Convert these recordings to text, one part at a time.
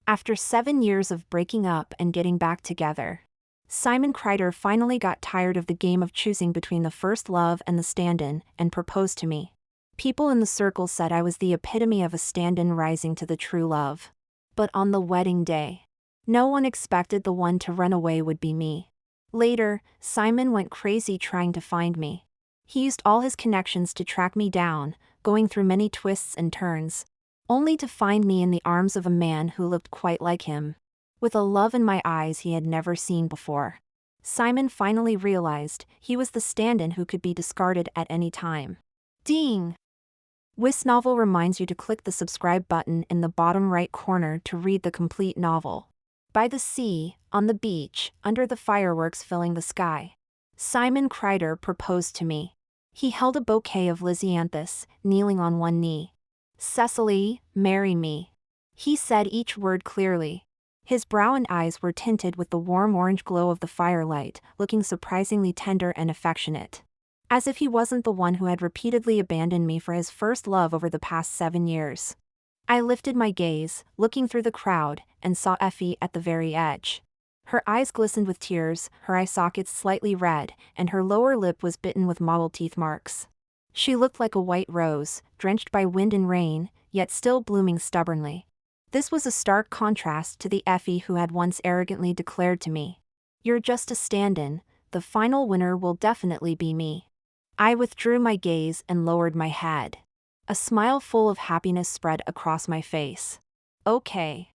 After 7 years of breaking up and getting back together, Simon Cryder finally got tired of the game of choosing between the first love and the stand-in and proposed to me. People in the circle said I was the epitome of a stand-in rising to the true love. But on the wedding day, no one expected the one to run away would be me. Later, Simon went crazy trying to find me. He used all his connections to track me down, going through many twists and turns, only to find me in the arms of a man who looked quite like him, with a love in my eyes he had never seen before. Simon finally realized he was the stand-in who could be discarded at any time. Ding! This novel reminds you to click the subscribe button in the bottom right corner to read the complete novel. By the sea, on the beach, under the fireworks filling the sky, Simon Cryder proposed to me. He held a bouquet of lisianthus, kneeling on one knee. "Cecily, marry me." He said each word clearly. His brow and eyes were tinted with the warm orange glow of the firelight, looking surprisingly tender and affectionate. As if he wasn't the one who had repeatedly abandoned me for his first love over the past 7 years. I lifted my gaze, looking through the crowd, and saw Effie at the very edge. Her eyes glistened with tears, her eye sockets slightly red, and her lower lip was bitten with mottled teeth marks. She looked like a white rose, drenched by wind and rain, yet still blooming stubbornly. This was a stark contrast to the Effie who had once arrogantly declared to me, "You're just a stand-in, the final winner will definitely be me." I withdrew my gaze and lowered my head. A smile full of happiness spread across my face. "Okay."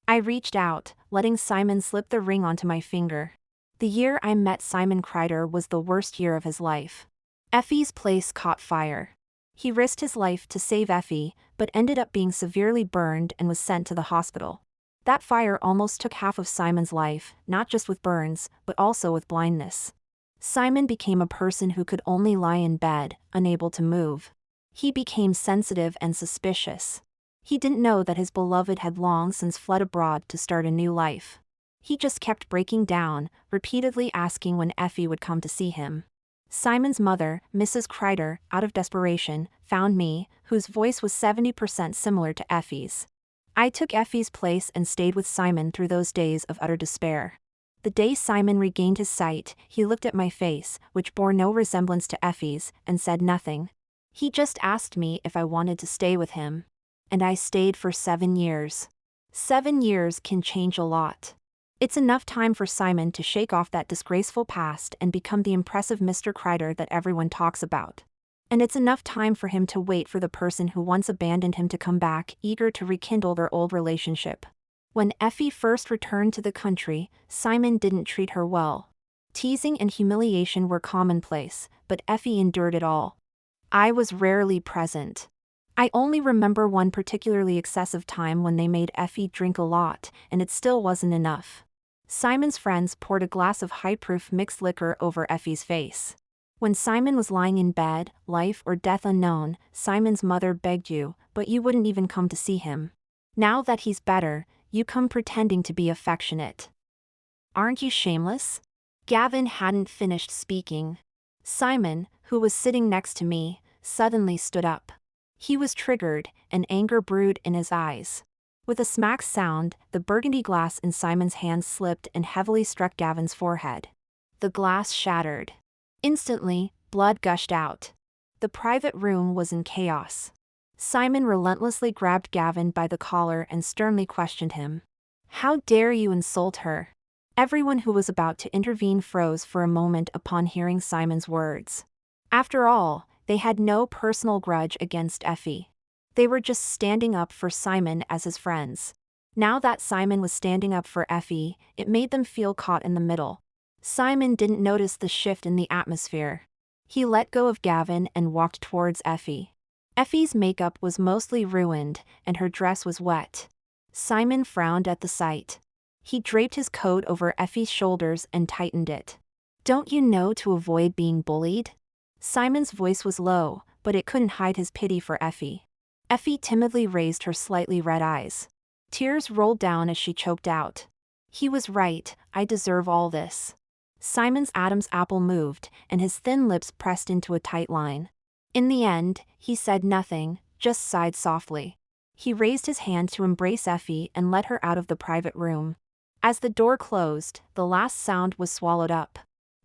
I reached out, letting Simon slip the ring onto my finger. The year I met Simon Cryder was the worst year of his life. Effie's place caught fire. He risked his life to save Effie, but ended up being severely burned and was sent to the hospital. That fire almost took half of Simon's life, not just with burns, but also with blindness. Simon became a person who could only lie in bed, unable to move. He became sensitive and suspicious. He didn't know that his beloved had long since fled abroad to start a new life. He just kept breaking down, repeatedly asking when Effie would come to see him. Simon's mother, Mrs. Cryder, out of desperation, found me, whose voice was 70% similar to Effie's. I took Effie's place and stayed with Simon through those days of utter despair. The day Simon regained his sight, he looked at my face, which bore no resemblance to Effie's, and said nothing. He just asked me if I wanted to stay with him. And I stayed for 7 years. 7 years can change a lot. It's enough time for Simon to shake off that disgraceful past and become the impressive Mr. Cryder that everyone talks about. And it's enough time for him to wait for the person who once abandoned him to come back, eager to rekindle their old relationship. When Effie first returned to the country, Simon didn't treat her well. Teasing and humiliation were commonplace, but Effie endured it all. I was rarely present. I only remember one particularly excessive time when they made Effie drink a lot, and it still wasn't enough. Simon's friends poured a glass of high-proof mixed liquor over Effie's face. When Simon was lying in bed, life or death unknown, Simon's mother begged you, but you wouldn't even come to see him. Now that he's better, you come pretending to be affectionate. Aren't you shameless? Gavin hadn't finished speaking. Simon, who was sitting next to me, suddenly stood up. He was triggered, and anger brewed in his eyes. With a smack sound, the burgundy glass in Simon's hand slipped and heavily struck Gavin's forehead. The glass shattered. Instantly, blood gushed out. The private room was in chaos. Simon relentlessly grabbed Gavin by the collar and sternly questioned him. "How dare you insult her?" Everyone who was about to intervene froze for a moment upon hearing Simon's words. After all, they had no personal grudge against Effie. They were just standing up for Simon as his friends. Now that Simon was standing up for Effie, it made them feel caught in the middle. Simon didn't notice the shift in the atmosphere. He let go of Gavin and walked towards Effie. Effie's makeup was mostly ruined, and her dress was wet. Simon frowned at the sight. He draped his coat over Effie's shoulders and tightened it. "Don't you know to avoid being bullied?" Simon's voice was low, but it couldn't hide his pity for Effie. Effie timidly raised her slightly red eyes. Tears rolled down as she choked out. "He was right, I deserve all this." Simon's Adam's apple moved, and his thin lips pressed into a tight line. In the end, he said nothing, just sighed softly. He raised his hand to embrace Effie and led her out of the private room. As the door closed, the last sound was swallowed up.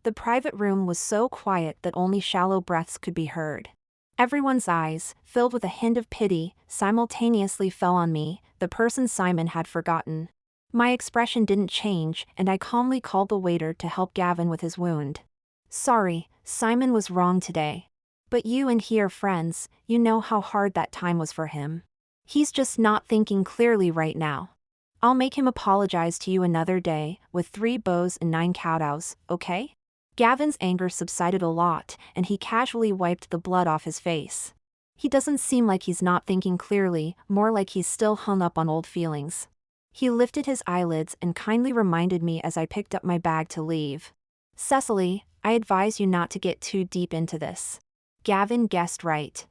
The private room was so quiet that only shallow breaths could be heard. Everyone's eyes, filled with a hint of pity, simultaneously fell on me, the person Simon had forgotten. My expression didn't change, and I calmly called the waiter to help Gavin with his wound. Sorry, Simon was wrong today. But you and he are friends, you know how hard that time was for him. He's just not thinking clearly right now. I'll make him apologize to you another day, with 3 bows and 9 kowtows, okay? Gavin's anger subsided a lot, and he casually wiped the blood off his face. He doesn't seem like he's not thinking clearly, more like he's still hung up on old feelings. He lifted his eyelids and kindly reminded me as I picked up my bag to leave. Cecily, I advise you not to get too deep into this. Gavin guessed right.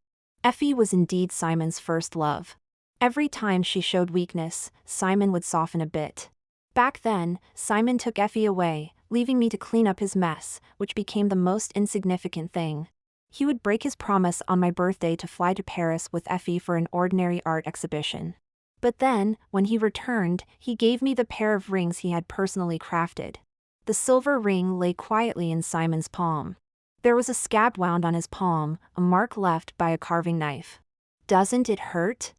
Effie was indeed Simon's first love. Every time she showed weakness, Simon would soften a bit. Back then, Simon took Effie away, leaving me to clean up his mess, which became the most insignificant thing. He would break his promise on my birthday to fly to Paris with Effie for an ordinary art exhibition. But then, when he returned, he gave me the pair of rings he had personally crafted. The silver ring lay quietly in Simon's palm. There was a scab wound on his palm, a mark left by a carving knife. Doesn't it hurt?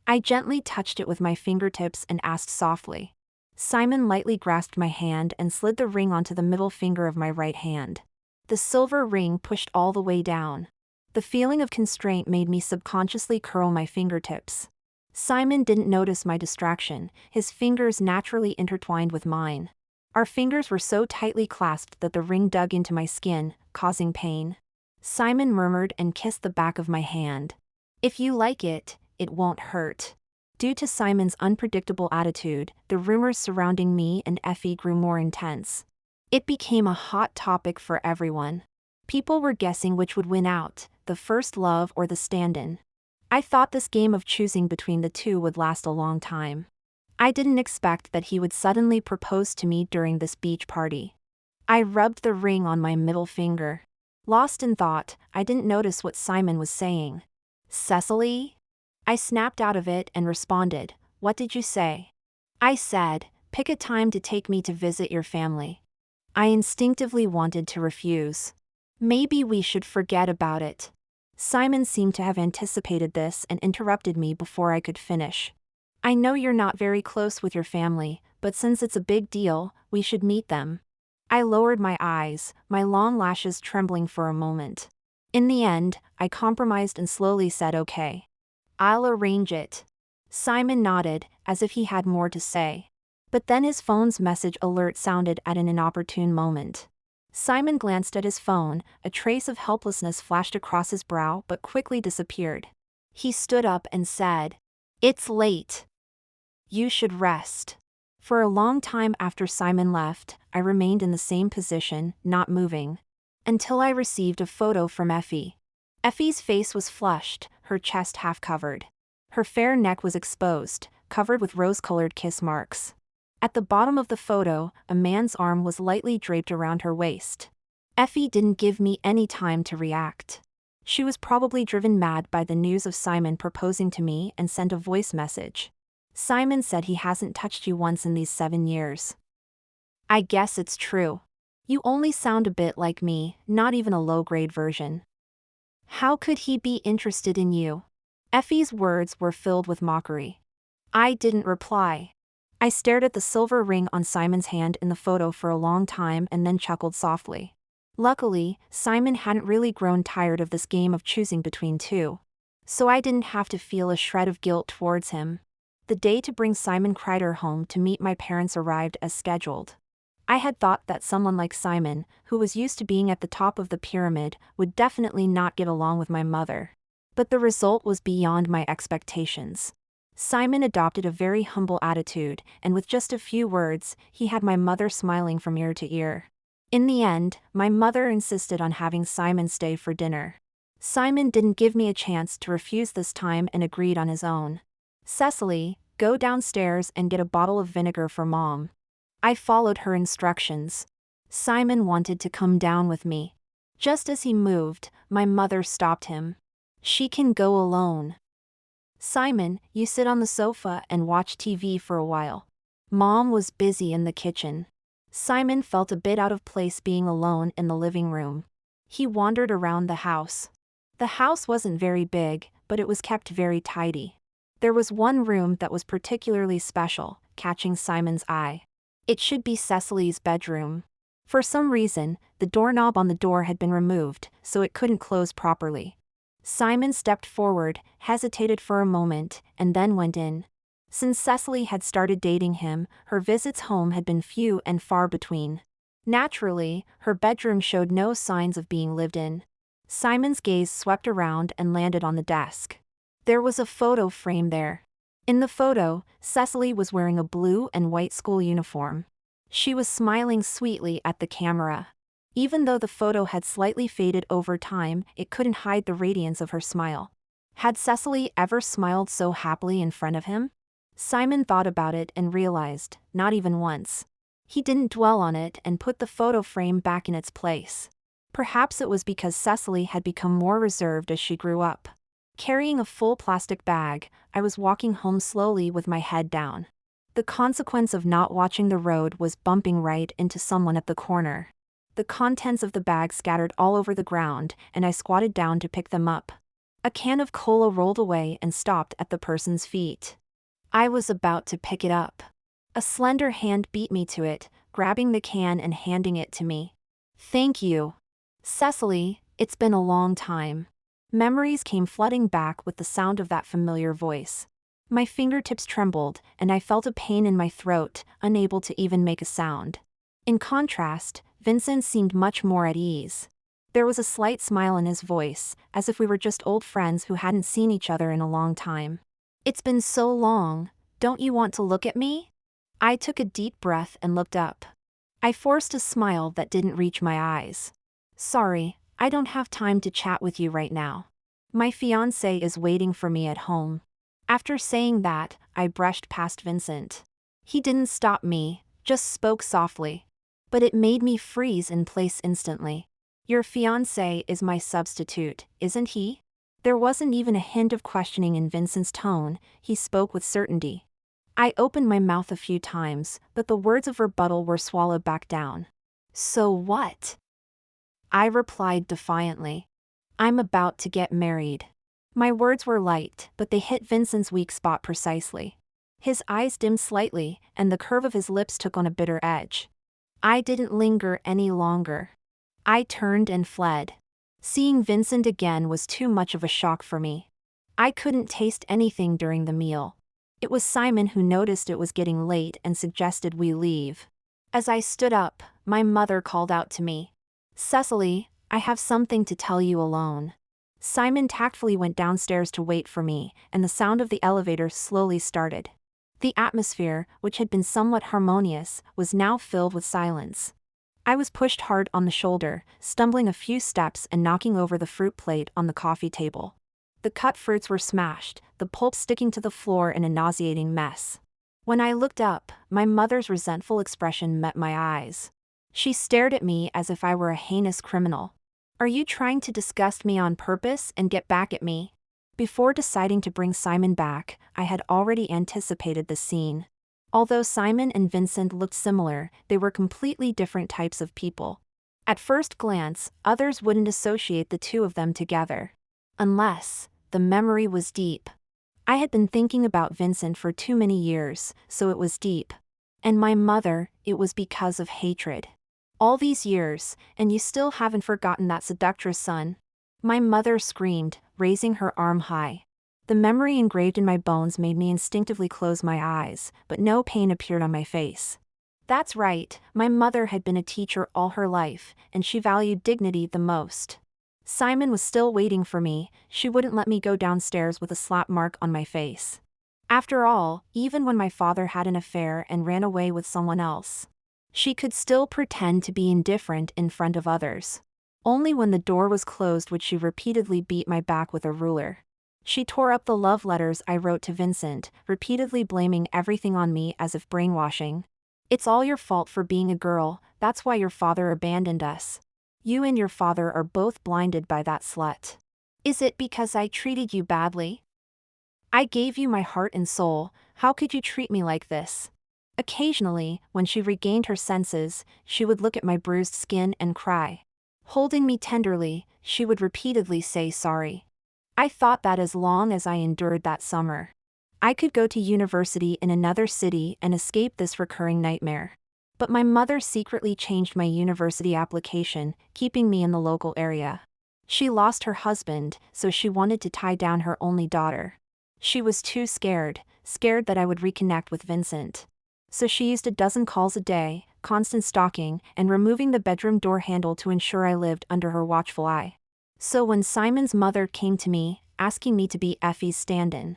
I gently touched it with my fingertips and asked softly. Simon lightly grasped my hand and slid the ring onto the middle finger of my right hand. The silver ring pushed all the way down. The feeling of constraint made me subconsciously curl my fingertips. Simon didn't notice my distraction, his fingers naturally intertwined with mine. Our fingers were so tightly clasped that the ring dug into my skin, causing pain. Simon murmured and kissed the back of my hand. If you like it, it won't hurt. Due to Simon's unpredictable attitude, the rumors surrounding me and Effie grew more intense. It became a hot topic for everyone. People were guessing which would win out, the first love or the stand-in. I thought this game of choosing between the two would last a long time. I didn't expect that he would suddenly propose to me during this beach party. I rubbed the ring on my middle finger. Lost in thought, I didn't notice what Simon was saying. Cecily? I snapped out of it and responded, what did you say? I said, pick a time to take me to visit your family. I instinctively wanted to refuse. Maybe we should forget about it. Simon seemed to have anticipated this and interrupted me before I could finish. I know you're not very close with your family, but since it's a big deal, we should meet them. I lowered my eyes, my long lashes trembling for a moment. In the end, I compromised and slowly said okay. I'll arrange it. Simon nodded, as if he had more to say. But then his phone's message alert sounded at an inopportune moment. Simon glanced at his phone, a trace of helplessness flashed across his brow but quickly disappeared. He stood up and said, "It's late. You should rest." For a long time after Simon left, I remained in the same position, not moving. Until I received a photo from Effie. Effie's face was flushed, her chest half covered. Her fair neck was exposed, covered with rose-colored kiss marks. At the bottom of the photo, a man's arm was lightly draped around her waist. Effie didn't give me any time to react. She was probably driven mad by the news of Simon proposing to me and sent a voice message. Simon said he hasn't touched you once in these 7 years. I guess it's true. You only sound a bit like me, not even a low-grade version. How could he be interested in you? Effie's words were filled with mockery. I didn't reply. I stared at the silver ring on Simon's hand in the photo for a long time and then chuckled softly. Luckily, Simon hadn't really grown tired of this game of choosing between two. So I didn't have to feel a shred of guilt towards him. The day to bring Simon Cryder home to meet my parents arrived as scheduled. I had thought that someone like Simon, who was used to being at the top of the pyramid, would definitely not get along with my mother. But the result was beyond my expectations. Simon adopted a very humble attitude, and with just a few words, he had my mother smiling from ear to ear. In the end, my mother insisted on having Simon stay for dinner. Simon didn't give me a chance to refuse this time and agreed on his own. Cecily, go downstairs and get a bottle of vinegar for Mom. I followed her instructions. Simon wanted to come down with me. Just as he moved, my mother stopped him. She can go alone. Simon, you sit on the sofa and watch TV for a while. Mom was busy in the kitchen. Simon felt a bit out of place being alone in the living room. He wandered around the house. The house wasn't very big, but it was kept very tidy. There was one room that was particularly special, catching Simon's eye. It should be Cecily's bedroom. For some reason, the doorknob on the door had been removed, so it couldn't close properly. Simon stepped forward, hesitated for a moment, and then went in. Since Cecily had started dating him, her visits home had been few and far between. Naturally, her bedroom showed no signs of being lived in. Simon's gaze swept around and landed on the desk. There was a photo frame there. In the photo, Cecily was wearing a blue and white school uniform. She was smiling sweetly at the camera. Even though the photo had slightly faded over time, it couldn't hide the radiance of her smile. Had Cecily ever smiled so happily in front of him? Simon thought about it and realized, not even once. He didn't dwell on it and put the photo frame back in its place. Perhaps it was because Cecily had become more reserved as she grew up. Carrying a full plastic bag, I was walking home slowly with my head down. The consequence of not watching the road was bumping right into someone at the corner. The contents of the bag scattered all over the ground, and I squatted down to pick them up. A can of cola rolled away and stopped at the person's feet. I was about to pick it up. A slender hand beat me to it, grabbing the can and handing it to me. "Thank you. Cecily, it's been a long time." Memories came flooding back with the sound of that familiar voice. My fingertips trembled, and I felt a pain in my throat, unable to even make a sound. In contrast, Vincent seemed much more at ease. There was a slight smile in his voice, as if we were just old friends who hadn't seen each other in a long time. "It's been so long, don't you want to look at me?" I took a deep breath and looked up. I forced a smile that didn't reach my eyes. "Sorry, I don't have time to chat with you right now. My fiancé is waiting for me at home." After saying that, I brushed past Vincent. He didn't stop me, just spoke softly. But it made me freeze in place instantly. "Your fiancé is my substitute, isn't he?" There wasn't even a hint of questioning in Vincent's tone, he spoke with certainty. I opened my mouth a few times, but the words of rebuttal were swallowed back down. "So what?" I replied defiantly. "I'm about to get married." My words were light, but they hit Vincent's weak spot precisely. His eyes dimmed slightly, and the curve of his lips took on a bitter edge. I didn't linger any longer. I turned and fled. Seeing Vincent again was too much of a shock for me. I couldn't taste anything during the meal. It was Simon who noticed it was getting late and suggested we leave. As I stood up, my mother called out to me. "Cecily, I have something to tell you alone." Simon tactfully went downstairs to wait for me, and the sound of the elevator slowly started. The atmosphere, which had been somewhat harmonious, was now filled with silence. I was pushed hard on the shoulder, stumbling a few steps and knocking over the fruit plate on the coffee table. The cut fruits were smashed, the pulp sticking to the floor in a nauseating mess. When I looked up, my mother's resentful expression met my eyes. She stared at me as if I were a heinous criminal. "Are you trying to disgust me on purpose and get back at me?" Before deciding to bring Simon back, I had already anticipated the scene. Although Simon and Vincent looked similar, they were completely different types of people. At first glance, others wouldn't associate the two of them together. Unless, the memory was deep. I had been thinking about Vincent for too many years, so it was deep. And my mother, it was because of hatred. "All these years, and you still haven't forgotten that seductress, son?" My mother screamed, raising her arm high. The memory engraved in my bones made me instinctively close my eyes, but no pain appeared on my face. That's right, my mother had been a teacher all her life, and she valued dignity the most. Simon was still waiting for me, she wouldn't let me go downstairs with a slap mark on my face. After all, even when my father had an affair and ran away with someone else, she could still pretend to be indifferent in front of others. Only when the door was closed would she repeatedly beat my back with a ruler. She tore up the love letters I wrote to Vincent, repeatedly blaming everything on me as if brainwashing. "It's all your fault for being a girl, that's why your father abandoned us. You and your father are both blinded by that slut. Is it because I treated you badly?" I gave you my heart and soul, how could you treat me like this? Occasionally, when she regained her senses, she would look at my bruised skin and cry. Holding me tenderly, she would repeatedly say sorry. I thought that as long as I endured that summer, I could go to university in another city and escape this recurring nightmare. But my mother secretly changed my university application, keeping me in the local area. She lost her husband, so she wanted to tie down her only daughter. She was too scared that I would reconnect with Vincent. So she used a dozen calls a day, constant stalking, and removing the bedroom door handle to ensure I lived under her watchful eye. So when Simon's mother came to me, asking me to be Effie's stand-in,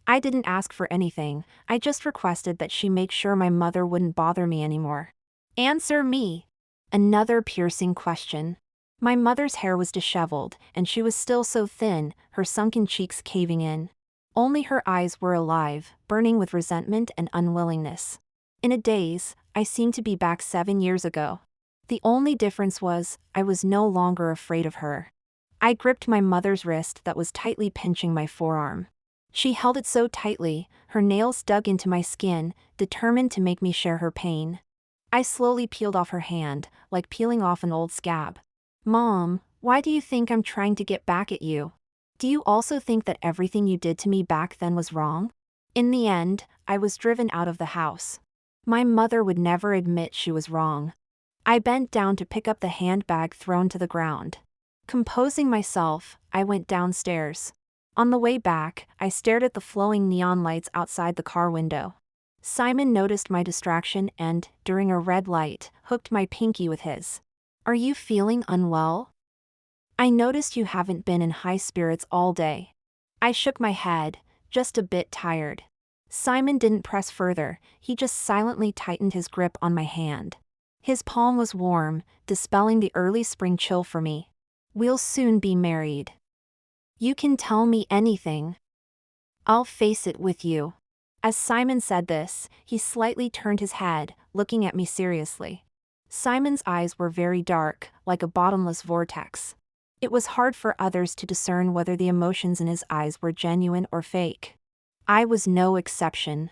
I didn't ask for anything, I just requested that she make sure my mother wouldn't bother me anymore. Answer me! Another piercing question. My mother's hair was disheveled, and she was still so thin, her sunken cheeks caving in. Only her eyes were alive, burning with resentment and unwillingness. In a daze, I seemed to be back 7 years ago. The only difference was, I was no longer afraid of her. I gripped my mother's wrist that was tightly pinching my forearm. She held it so tightly, her nails dug into my skin, determined to make me share her pain. I slowly peeled off her hand, like peeling off an old scab. Mom, why do you think I'm trying to get back at you? Do you also think that everything you did to me back then was wrong? In the end, I was driven out of the house. My mother would never admit she was wrong. I bent down to pick up the handbag thrown to the ground. Composing myself, I went downstairs. On the way back, I stared at the flowing neon lights outside the car window. Simon noticed my distraction and, during a red light, hooked my pinky with his. Are you feeling unwell? I noticed you haven't been in high spirits all day. I shook my head, just a bit tired. Simon didn't press further, he just silently tightened his grip on my hand. His palm was warm, dispelling the early spring chill for me. We'll soon be married. You can tell me anything. I'll face it with you. As Simon said this, he slightly turned his head, looking at me seriously. Simon's eyes were very dark, like a bottomless vortex. It was hard for others to discern whether the emotions in his eyes were genuine or fake. I was no exception.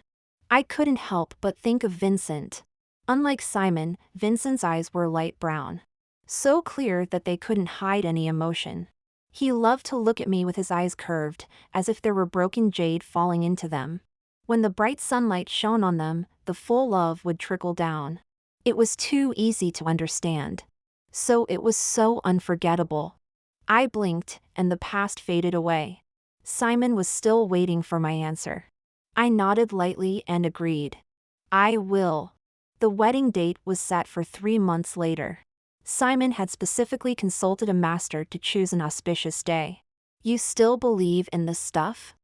I couldn't help but think of Vincent. Unlike Simon, Vincent's eyes were light brown. So clear that they couldn't hide any emotion. He loved to look at me with his eyes curved, as if there were broken jade falling into them. When the bright sunlight shone on them, the full love would trickle down. It was too easy to understand. So it was so unforgettable. I blinked, and the past faded away. Simon was still waiting for my answer. I nodded lightly and agreed. I will. The wedding date was set for 3 months later. Simon had specifically consulted a master to choose an auspicious day. You still believe in this stuff?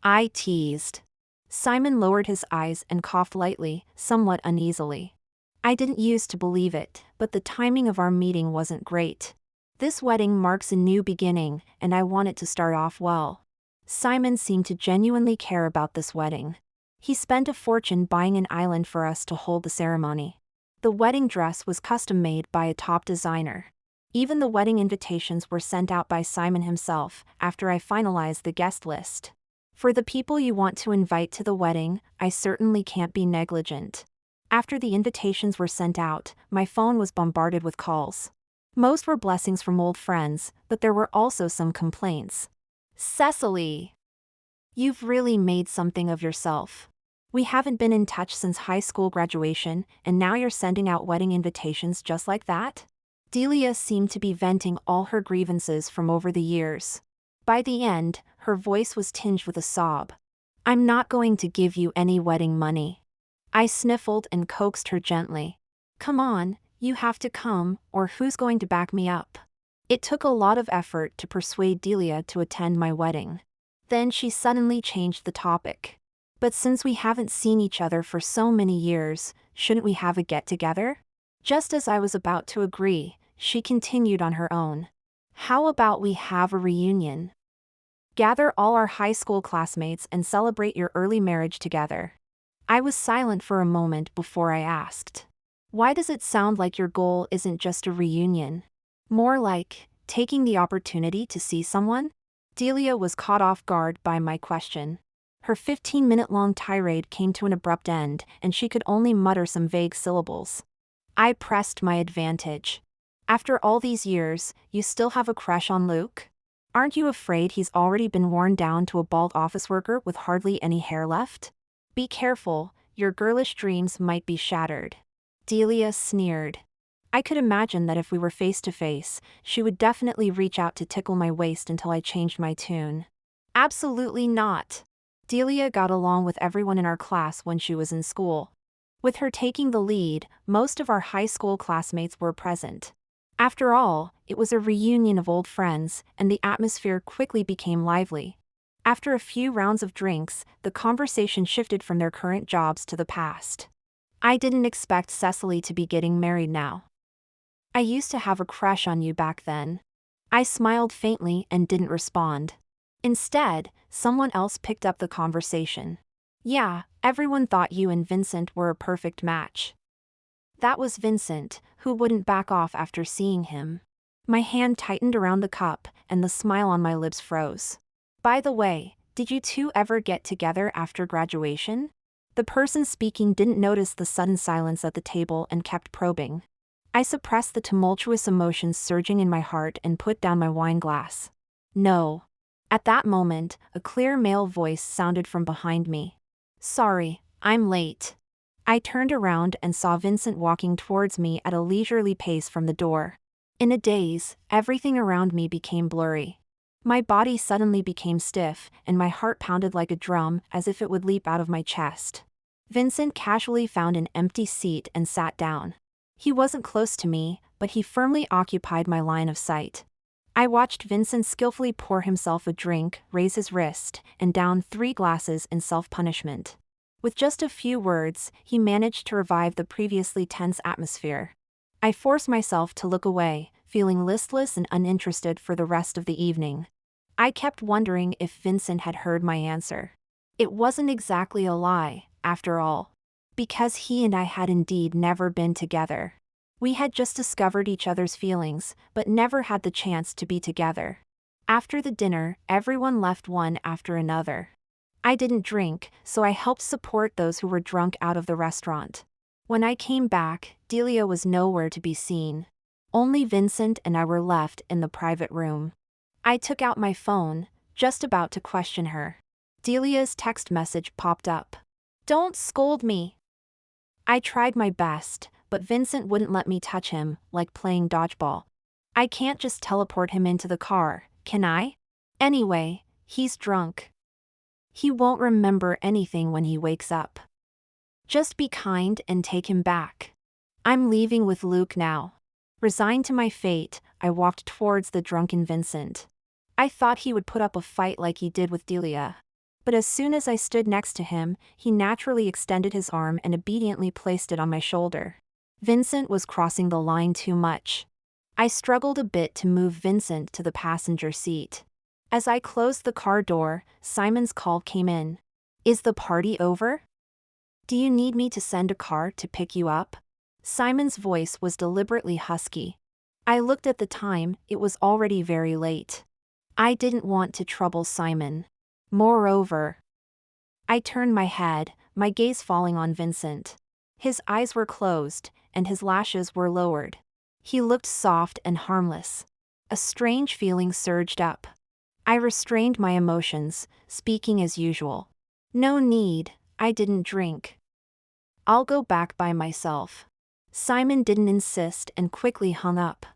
I teased. Simon lowered his eyes and coughed lightly, somewhat uneasily. I didn't used to believe it, but the timing of our meeting wasn't great. This wedding marks a new beginning, and I want it to start off well. Simon seemed to genuinely care about this wedding. He spent a fortune buying an island for us to hold the ceremony. The wedding dress was custom-made by a top designer. Even the wedding invitations were sent out by Simon himself, after I finalized the guest list. For the people you want to invite to the wedding, I certainly can't be negligent. After the invitations were sent out, my phone was bombarded with calls. Most were blessings from old friends, but there were also some complaints. Cecily! You've really made something of yourself. We haven't been in touch since high school graduation, and now you're sending out wedding invitations just like that? Delia seemed to be venting all her grievances from over the years. By the end, her voice was tinged with a sob. I'm not going to give you any wedding money. I sniffled and coaxed her gently. Come on, you have to come, or who's going to back me up? It took a lot of effort to persuade Delia to attend my wedding. Then she suddenly changed the topic. But since we haven't seen each other for so many years, shouldn't we have a get-together? Just as I was about to agree, she continued on her own. How about we have a reunion? Gather all our high school classmates and celebrate your early marriage together. I was silent for a moment before I asked. Why does it sound like your goal isn't just a reunion? More like, taking the opportunity to see someone? Delia was caught off guard by my question. Her 15-minute-long tirade came to an abrupt end, and she could only mutter some vague syllables. I pressed my advantage. After all these years, you still have a crush on Luke? Aren't you afraid he's already been worn down to a bald office worker with hardly any hair left? Be careful, your girlish dreams might be shattered. Delia sneered. I could imagine that if we were face to face, she would definitely reach out to tickle my waist until I changed my tune. Absolutely not. Delia got along with everyone in our class when she was in school. With her taking the lead, most of our high school classmates were present. After all, it was a reunion of old friends, and the atmosphere quickly became lively. After a few rounds of drinks, the conversation shifted from their current jobs to the past. I didn't expect Cecily to be getting married now. I used to have a crush on you back then. I smiled faintly and didn't respond. Instead, someone else picked up the conversation. Yeah, everyone thought you and Vincent were a perfect match. That was Vincent, who wouldn't back off after seeing him. My hand tightened around the cup, and the smile on my lips froze. By the way, did you two ever get together after graduation? The person speaking didn't notice the sudden silence at the table and kept probing. I suppressed the tumultuous emotions surging in my heart and put down my wine glass. No. At that moment, a clear male voice sounded from behind me. Sorry, I'm late. I turned around and saw Vincent walking towards me at a leisurely pace from the door. In a daze, everything around me became blurry. My body suddenly became stiff, and my heart pounded like a drum as if it would leap out of my chest. Vincent casually found an empty seat and sat down. He wasn't close to me, but he firmly occupied my line of sight. I watched Vincent skillfully pour himself a drink, raise his wrist, and down 3 glasses in self-punishment. With just a few words, he managed to revive the previously tense atmosphere. I forced myself to look away, feeling listless and uninterested for the rest of the evening. I kept wondering if Vincent had heard my answer. It wasn't exactly a lie, after all. Because he and I had indeed never been together. We had just discovered each other's feelings, but never had the chance to be together. After the dinner, everyone left one after another. I didn't drink, so I helped support those who were drunk out of the restaurant. When I came back, Delia was nowhere to be seen. Only Vincent and I were left in the private room. I took out my phone, just about to question her. Delia's text message popped up. Don't scold me. I tried my best, but Vincent wouldn't let me touch him, like playing dodgeball. I can't just teleport him into the car, can I? Anyway, he's drunk. He won't remember anything when he wakes up. Just be kind and take him back. I'm leaving with Luke now. Resigned to my fate, I walked towards the drunken Vincent. I thought he would put up a fight like he did with Delia. But as soon as I stood next to him, he naturally extended his arm and obediently placed it on my shoulder. Vincent was crossing the line too much. I struggled a bit to move Vincent to the passenger seat. As I closed the car door, Simon's call came in. Is the party over? Do you need me to send a car to pick you up? Simon's voice was deliberately husky. I looked at the time, it was already very late. I didn't want to trouble Simon. Moreover, I turned my head, my gaze falling on Vincent. His eyes were closed, and his lashes were lowered. He looked soft and harmless. A strange feeling surged up. I restrained my emotions, speaking as usual. No need, I didn't drink. I'll go back by myself. Simon didn't insist and quickly hung up.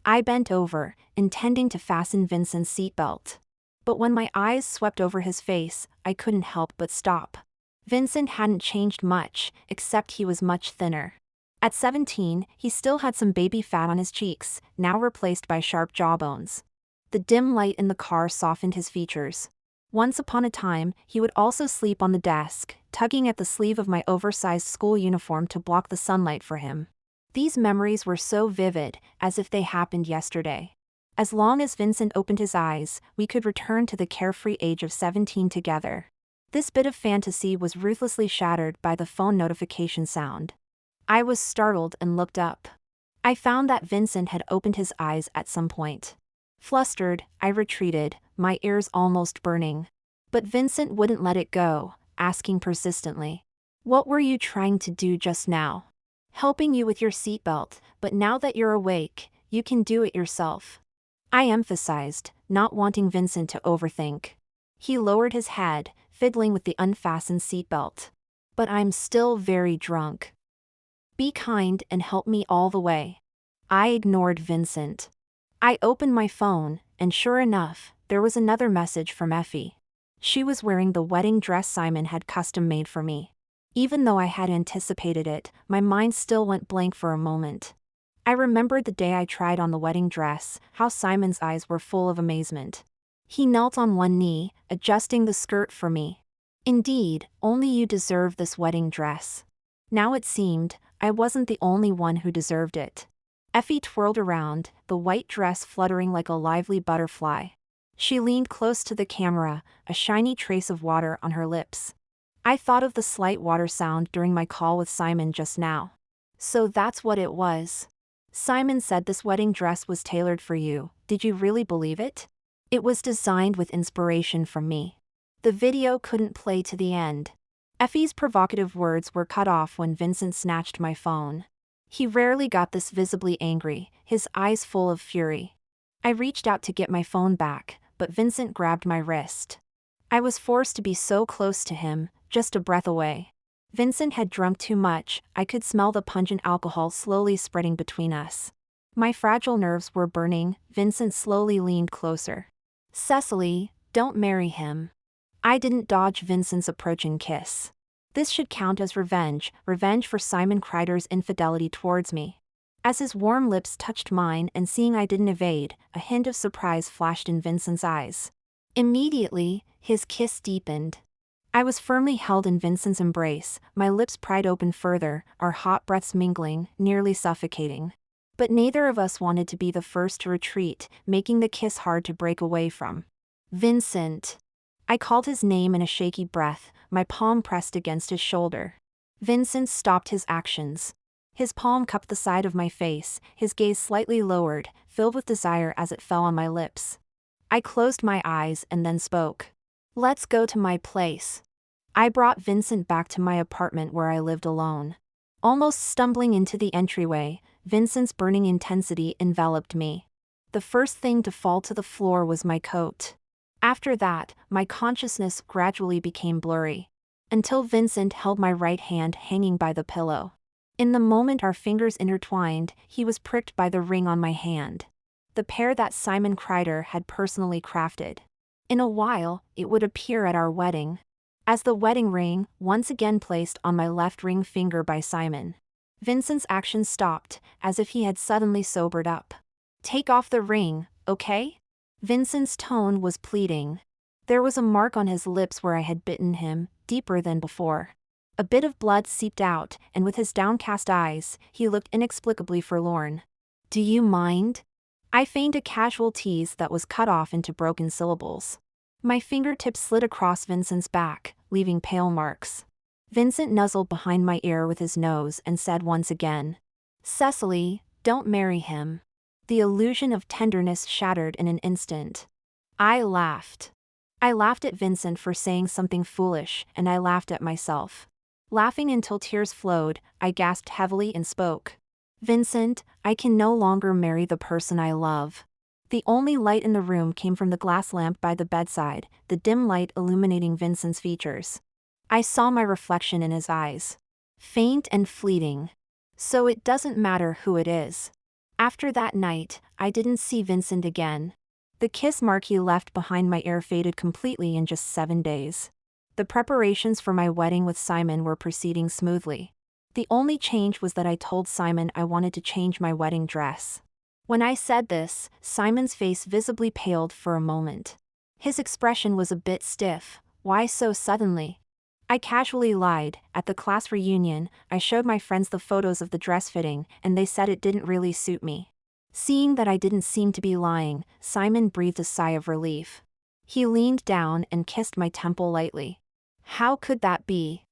I bent over, intending to fasten Vincent's seatbelt. But when my eyes swept over his face, I couldn't help but stop. Vincent hadn't changed much, except he was much thinner. At 17, he still had some baby fat on his cheeks, now replaced by sharp jawbones. The dim light in the car softened his features. Once upon a time, he would also sleep on the desk, tugging at the sleeve of my oversized school uniform to block the sunlight for him. These memories were so vivid, as if they happened yesterday. As long as Vincent opened his eyes, we could return to the carefree age of 17 together. This bit of fantasy was ruthlessly shattered by the phone notification sound. I was startled and looked up. I found that Vincent had opened his eyes at some point. Flustered, I retreated, my ears almost burning. But Vincent wouldn't let it go, asking persistently. What were you trying to do just now? Helping you with your seatbelt, but now that you're awake, you can do it yourself. I emphasized, not wanting Vincent to overthink. He lowered his head, fiddling with the unfastened seatbelt. But I'm still very drunk. Be kind and help me all the way. I ignored Vincent. I opened my phone, and sure enough, there was another message from Effie. She was wearing the wedding dress Simon had custom made for me. Even though I had anticipated it, my mind still went blank for a moment. I remembered the day I tried on the wedding dress, how Simon's eyes were full of amazement. He knelt on one knee, adjusting the skirt for me. Indeed, only you deserve this wedding dress. Now it seemed, I wasn't the only one who deserved it. Effie twirled around, the white dress fluttering like a lively butterfly. She leaned close to the camera, a shiny trace of water on her lips. I thought of the slight water sound during my call with Simon just now. So that's what it was. Simon said this wedding dress was tailored for you. Did you really believe it? It was designed with inspiration from me. The video couldn't play to the end. Effie's provocative words were cut off when Vincent snatched my phone. He rarely got this visibly angry, his eyes full of fury. I reached out to get my phone back, but Vincent grabbed my wrist. I was forced to be so close to him, just a breath away. Vincent had drunk too much, I could smell the pungent alcohol slowly spreading between us. My fragile nerves were burning. Vincent slowly leaned closer. Cecily, don't marry him. I didn't dodge Vincent's approaching kiss. This should count as revenge for Simon Cryder's infidelity towards me. As his warm lips touched mine and seeing I didn't evade, a hint of surprise flashed in Vincent's eyes. Immediately, his kiss deepened. I was firmly held in Vincent's embrace, my lips pried open further, our hot breaths mingling, nearly suffocating. But neither of us wanted to be the first to retreat, making the kiss hard to break away from. Vincent. I called his name in a shaky breath, my palm pressed against his shoulder. Vincent stopped his actions. His palm cupped the side of my face, his gaze slightly lowered, filled with desire as it fell on my lips. I closed my eyes and then spoke. Let's go to my place. I brought Vincent back to my apartment where I lived alone. Almost stumbling into the entryway, Vincent's burning intensity enveloped me. The first thing to fall to the floor was my coat. After that, my consciousness gradually became blurry. Until Vincent held my right hand hanging by the pillow. In the moment our fingers intertwined, he was pricked by the ring on my hand. The pair that Simon Cryder had personally crafted. In a while, it would appear at our wedding. As the wedding ring, once again placed on my left ring finger by Simon. Vincent's action stopped, as if he had suddenly sobered up. Take off the ring, okay? Vincent's tone was pleading. There was a mark on his lips where I had bitten him, deeper than before. A bit of blood seeped out, and with his downcast eyes, he looked inexplicably forlorn. Do you mind? I feigned a casual tease that was cut off into broken syllables. My fingertips slid across Vincent's back, leaving pale marks. Vincent nuzzled behind my ear with his nose and said once again, Cecily, don't marry him. The illusion of tenderness shattered in an instant. I laughed. I laughed at Vincent for saying something foolish, and I laughed at myself. Laughing until tears flowed, I gasped heavily and spoke. Vincent, I can no longer marry the person I love. The only light in the room came from the glass lamp by the bedside, the dim light illuminating Vincent's features. I saw my reflection in his eyes. Faint and fleeting. So it doesn't matter who it is. After that night, I didn't see Vincent again. The kiss mark he left behind my ear faded completely in just 7 days. The preparations for my wedding with Simon were proceeding smoothly. The only change was that I told Simon I wanted to change my wedding dress. When I said this, Simon's face visibly paled for a moment. His expression was a bit stiff. Why so suddenly? I casually lied. At the class reunion, I showed my friends the photos of the dress fitting, and they said it didn't really suit me. Seeing that I didn't seem to be lying, Simon breathed a sigh of relief. He leaned down and kissed my temple lightly. How could that be?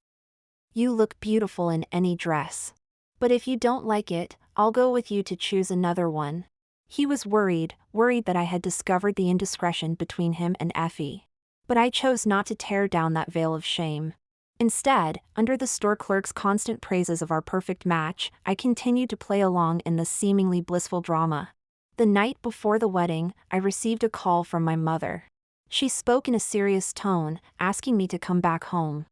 You look beautiful in any dress. But if you don't like it, I'll go with you to choose another one. He was worried that I had discovered the indiscretion between him and Effie. But I chose not to tear down that veil of shame. Instead, under the store clerk's constant praises of our perfect match, I continued to play along in the seemingly blissful drama. The night before the wedding, I received a call from my mother. She spoke in a serious tone, asking me to come back home.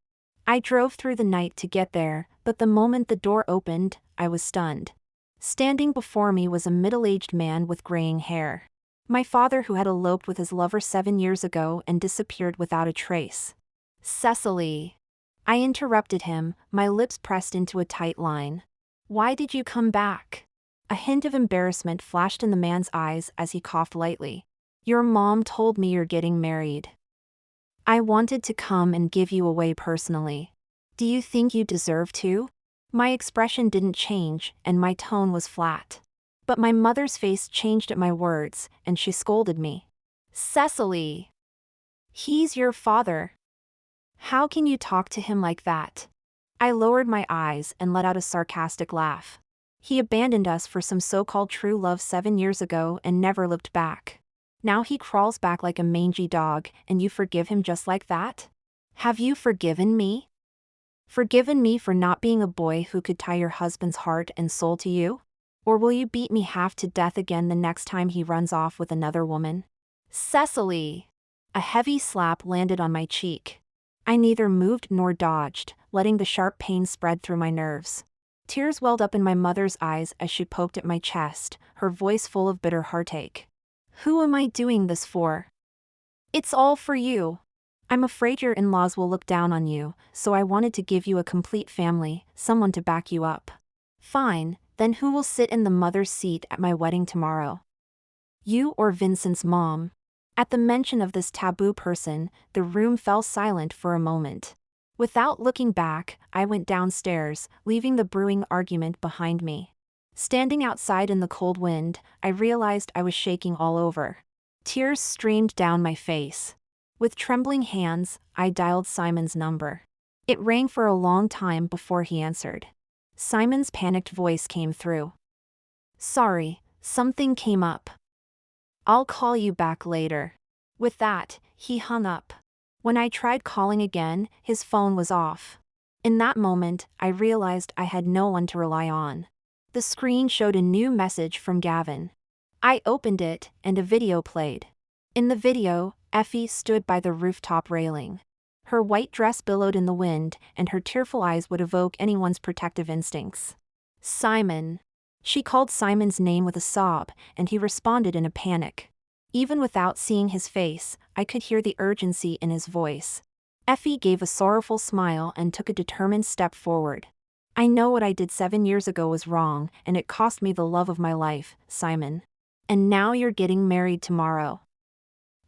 I drove through the night to get there, but the moment the door opened, I was stunned. Standing before me was a middle-aged man with graying hair. My father, who had eloped with his lover 7 years ago and disappeared without a trace. "Cecily." I interrupted him, my lips pressed into a tight line. "Why did you come back?" A hint of embarrassment flashed in the man's eyes as he coughed lightly. "Your mom told me you're getting married. I wanted to come and give you away personally. Do you think you deserve to?" My expression didn't change, and my tone was flat. But my mother's face changed at my words, and she scolded me. "Cecily! He's your father. How can you talk to him like that?" I lowered my eyes and let out a sarcastic laugh. "He abandoned us for some so-called true love 7 years ago and never looked back. Now he crawls back like a mangy dog, and you forgive him just like that? Have you forgiven me? Forgiven me for not being a boy who could tie your husband's heart and soul to you? Or will you beat me half to death again the next time he runs off with another woman?" "Cecily!" A heavy slap landed on my cheek. I neither moved nor dodged, letting the sharp pain spread through my nerves. Tears welled up in my mother's eyes as she poked at my chest, her voice full of bitter heartache. "Who am I doing this for?" "It's all for you. I'm afraid your in-laws will look down on you, so I wanted to give you a complete family, someone to back you up." "Fine, then who will sit in the mother's seat at my wedding tomorrow? You or Vincent's mom?" At the mention of this taboo person, the room fell silent for a moment. Without looking back, I went downstairs, leaving the brewing argument behind me. Standing outside in the cold wind, I realized I was shaking all over. Tears streamed down my face. With trembling hands, I dialed Simon's number. It rang for a long time before he answered. Simon's panicked voice came through. "Sorry, something came up. I'll call you back later." With that, he hung up. When I tried calling again, his phone was off. In that moment, I realized I had no one to rely on. The screen showed a new message from Gavin. I opened it, and a video played. In the video, Effie stood by the rooftop railing. Her white dress billowed in the wind, and her tearful eyes would evoke anyone's protective instincts. "Simon." She called Simon's name with a sob, and he responded in a panic. Even without seeing his face, I could hear the urgency in his voice. Effie gave a sorrowful smile and took a determined step forward. "I know what I did 7 years ago was wrong, and it cost me the love of my life, Simon. And now you're getting married tomorrow.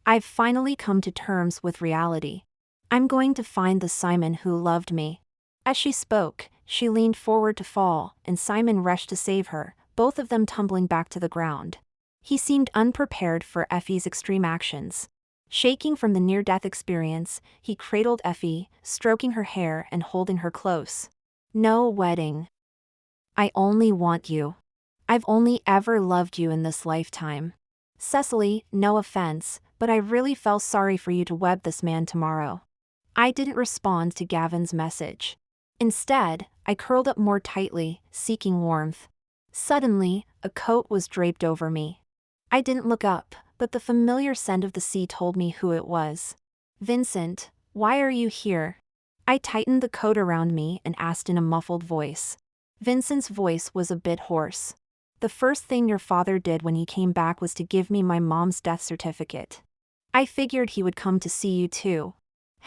I've finally come to terms with reality. I'm going to find the Simon who loved me." As she spoke, she leaned forward to fall, and Simon rushed to save her, both of them tumbling back to the ground. He seemed unprepared for Effie's extreme actions. Shaking from the near-death experience, he cradled Effie, stroking her hair and holding her close. "No wedding. I only want you. I've only ever loved you in this lifetime. Cecily, no offense, but I really felt sorry for you to wed this man tomorrow." I didn't respond to Gavin's message. Instead, I curled up more tightly, seeking warmth. Suddenly, a coat was draped over me. I didn't look up, but the familiar scent of the sea told me who it was. "Vincent, why are you here?" I tightened the coat around me and asked in a muffled voice. Vincent's voice was a bit hoarse. "The first thing your father did when he came back was to give me my mom's death certificate. I figured he would come to see you too.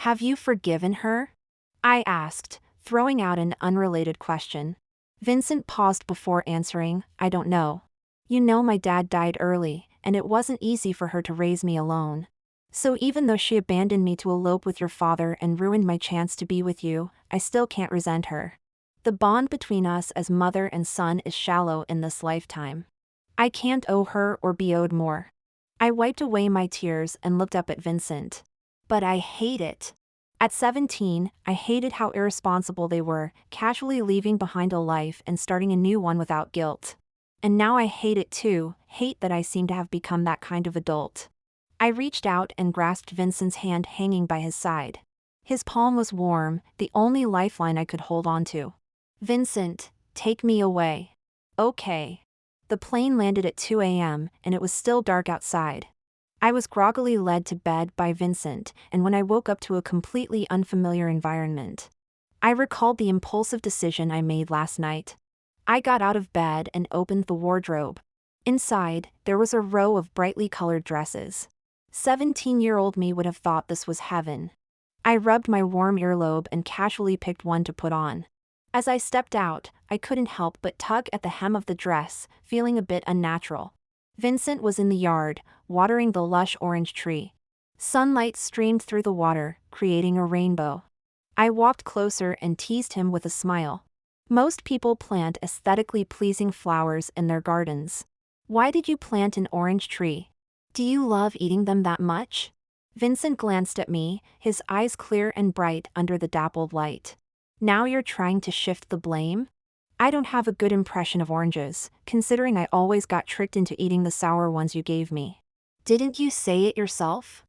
Have you forgiven her?" I asked, throwing out an unrelated question. Vincent paused before answering, "I don't know. You know, my dad died early, and it wasn't easy for her to raise me alone. So even though she abandoned me to elope with your father and ruined my chance to be with you, I still can't resent her. The bond between us as mother and son is shallow in this lifetime. I can't owe her or be owed more." I wiped away my tears and looked up at Vincent. "But I hate it." At 17, I hated how irresponsible they were, casually leaving behind a life and starting a new one without guilt. And now I hate it too, hate that I seem to have become that kind of adult. I reached out and grasped Vincent's hand hanging by his side. His palm was warm, the only lifeline I could hold on to. Vincent, take me away. Okay. The plane landed at 2 a.m., and it was still dark outside. I was groggily led to bed by Vincent, and when I woke up to a completely unfamiliar environment, I recalled the impulsive decision I made last night. I got out of bed and opened the wardrobe. Inside, there was a row of brightly colored dresses. 17-year-old me would have thought this was heaven. I rubbed my warm earlobe and casually picked one to put on. As I stepped out, I couldn't help but tug at the hem of the dress, feeling a bit unnatural. Vincent was in the yard, watering the lush orange tree. Sunlight streamed through the water, creating a rainbow. I walked closer and teased him with a smile. Most people plant aesthetically pleasing flowers in their gardens. Why did you plant an orange tree? Do you love eating them that much? Vincent glanced at me, his eyes clear and bright under the dappled light. Now you're trying to shift the blame? I don't have a good impression of oranges, considering I always got tricked into eating the sour ones you gave me. Didn't you say it yourself?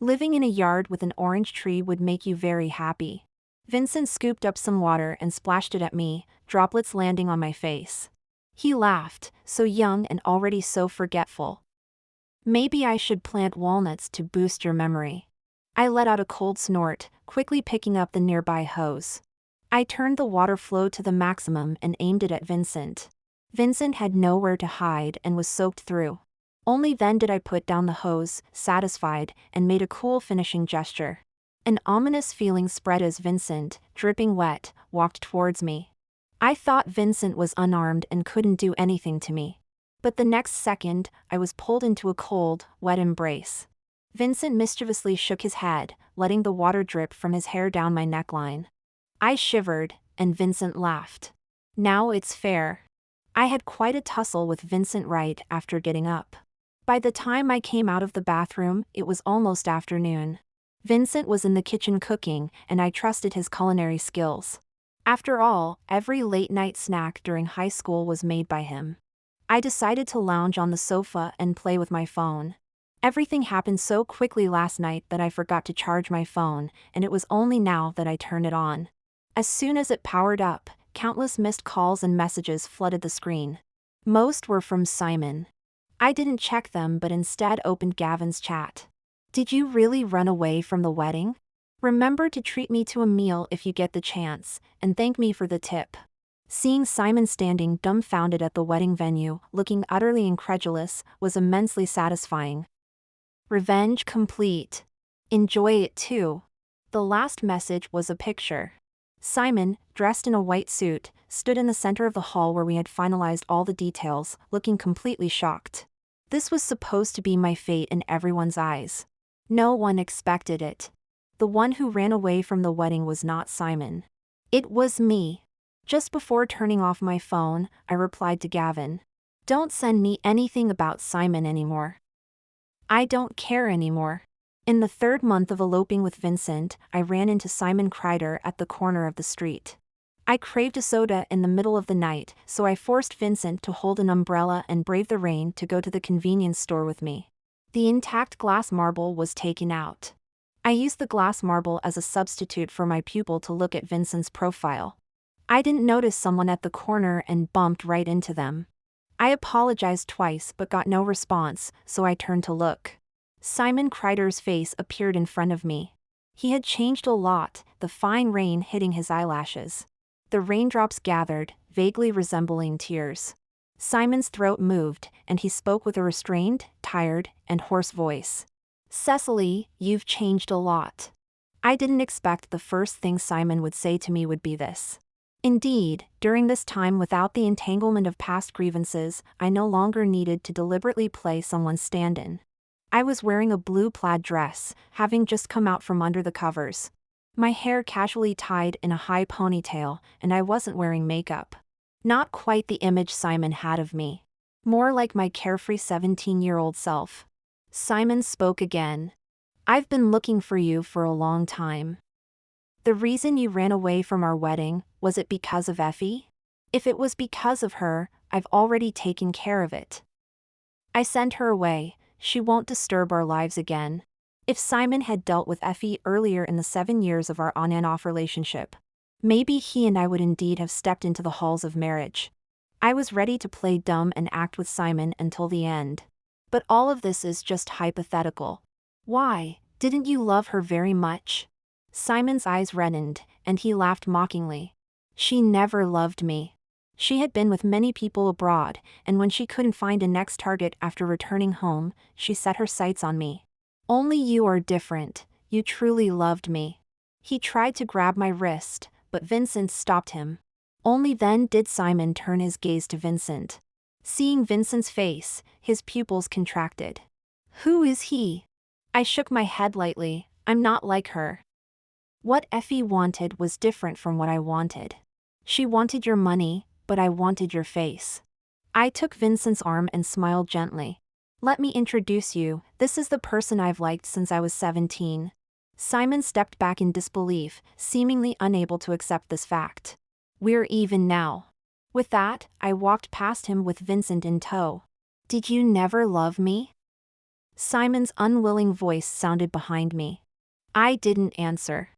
Living in a yard with an orange tree would make you very happy. Vincent scooped up some water and splashed it at me, droplets landing on my face. He laughed, so young and already so forgetful. Maybe I should plant walnuts to boost your memory. I let out a cold snort, quickly picking up the nearby hose. I turned the water flow to the maximum and aimed it at Vincent. Vincent had nowhere to hide and was soaked through. Only then did I put down the hose, satisfied, and made a cool finishing gesture. An ominous feeling spread as Vincent, dripping wet, walked towards me. I thought Vincent was unarmed and couldn't do anything to me. But the next second, I was pulled into a cold, wet embrace. Vincent mischievously shook his head, letting the water drip from his hair down my neckline. I shivered, and Vincent laughed. Now it's fair. I had quite a tussle with Vincent right after getting up. By the time I came out of the bathroom, it was almost afternoon. Vincent was in the kitchen cooking, and I trusted his culinary skills. After all, every late-night snack during high school was made by him. I decided to lounge on the sofa and play with my phone. Everything happened so quickly last night that I forgot to charge my phone, and it was only now that I turned it on. As soon as it powered up, countless missed calls and messages flooded the screen. Most were from Simon. I didn't check them but instead opened Gavin's chat. Did you really run away from the wedding? Remember to treat me to a meal if you get the chance, and thank me for the tip. Seeing Simon standing dumbfounded at the wedding venue, looking utterly incredulous, was immensely satisfying. Revenge complete. Enjoy it too. The last message was a picture. Simon, dressed in a white suit, stood in the center of the hall where we had finalized all the details, looking completely shocked. This was supposed to be my fate in everyone's eyes. No one expected it. The one who ran away from the wedding was not Simon. It was me. Just before turning off my phone, I replied to Gavin. Don't send me anything about Simon anymore. I don't care anymore. In the third month of eloping with Vincent, I ran into Simon Cryder at the corner of the street. I craved a soda in the middle of the night, so I forced Vincent to hold an umbrella and brave the rain to go to the convenience store with me. The intact glass marble was taken out. I used the glass marble as a substitute for my pupil to look at Vincent's profile. I didn't notice someone at the corner and bumped right into them. I apologized twice but got no response, so I turned to look. Simon Cryder's face appeared in front of me. He had changed a lot, the fine rain hitting his eyelashes. The raindrops gathered, vaguely resembling tears. Simon's throat moved, and he spoke with a restrained, tired, and hoarse voice. Cecily, you've changed a lot. I didn't expect the first thing Simon would say to me would be this. Indeed, during this time without the entanglement of past grievances, I no longer needed to deliberately play someone's stand-in. I was wearing a blue plaid dress, having just come out from under the covers. My hair casually tied in a high ponytail, and I wasn't wearing makeup. Not quite the image Simon had of me. More like my carefree 17-year-old self. Simon spoke again. I've been looking for you for a long time. The reason you ran away from our wedding, was it because of Effie? If it was because of her, I've already taken care of it. I sent her away, She won't disturb our lives again. If Simon had dealt with Effie earlier in the 7 years of our on and off relationship, maybe he and I would indeed have stepped into the halls of marriage. I was ready to play dumb and act with Simon until the end. But all of this is just hypothetical. Why, didn't you love her very much? Simon's eyes reddened, and he laughed mockingly. She never loved me. She had been with many people abroad, and when she couldn't find a next target after returning home, she set her sights on me. Only you are different, you truly loved me. He tried to grab my wrist, but Vincent stopped him. Only then did Simon turn his gaze to Vincent. Seeing Vincent's face, his pupils contracted. Who is he? I shook my head lightly. I'm not like her. What Effie wanted was different from what I wanted. She wanted your money, but I wanted your face. I took Vincent's arm and smiled gently. Let me introduce you, this is the person I've liked since I was 17. Simon stepped back in disbelief, seemingly unable to accept this fact. We're even now. With that, I walked past him with Vincent in tow. Did you never love me? Simon's unwilling voice sounded behind me. I didn't answer.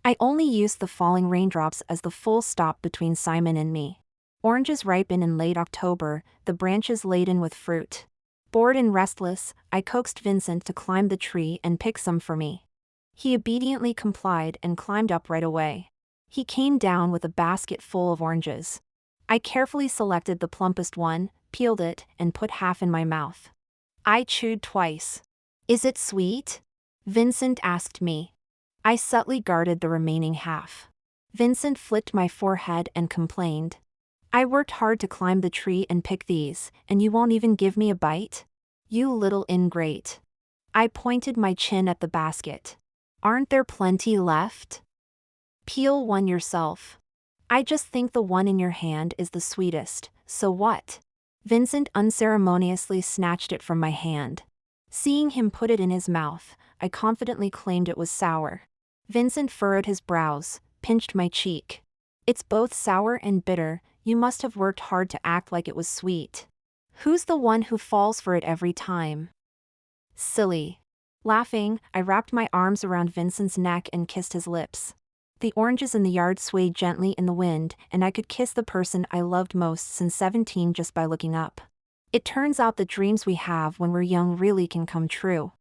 I only used the falling raindrops as the full stop between Simon and me. Oranges ripen in late October, the branches laden with fruit. Bored and restless, I coaxed Vincent to climb the tree and pick some for me. He obediently complied and climbed up right away. He came down with a basket full of oranges. I carefully selected the plumpest one, peeled it, and put half in my mouth. I chewed twice. Is it sweet? Vincent asked me. I subtly guarded the remaining half. Vincent flicked my forehead and complained. I worked hard to climb the tree and pick these, and you won't even give me a bite? You little ingrate. I pointed my chin at the basket. Aren't there plenty left? Peel one yourself. I just think the one in your hand is the sweetest, so what? Vincent unceremoniously snatched it from my hand. Seeing him put it in his mouth, I confidently claimed it was sour. Vincent furrowed his brows, pinched my cheek. It's both sour and bitter, you must have worked hard to act like it was sweet. Who's the one who falls for it every time? Silly. Laughing, I wrapped my arms around Vincent's neck and kissed his lips. The oranges in the yard swayed gently in the wind, and I could kiss the person I loved most since 17 just by looking up. It turns out the dreams we have when we're young really can come true.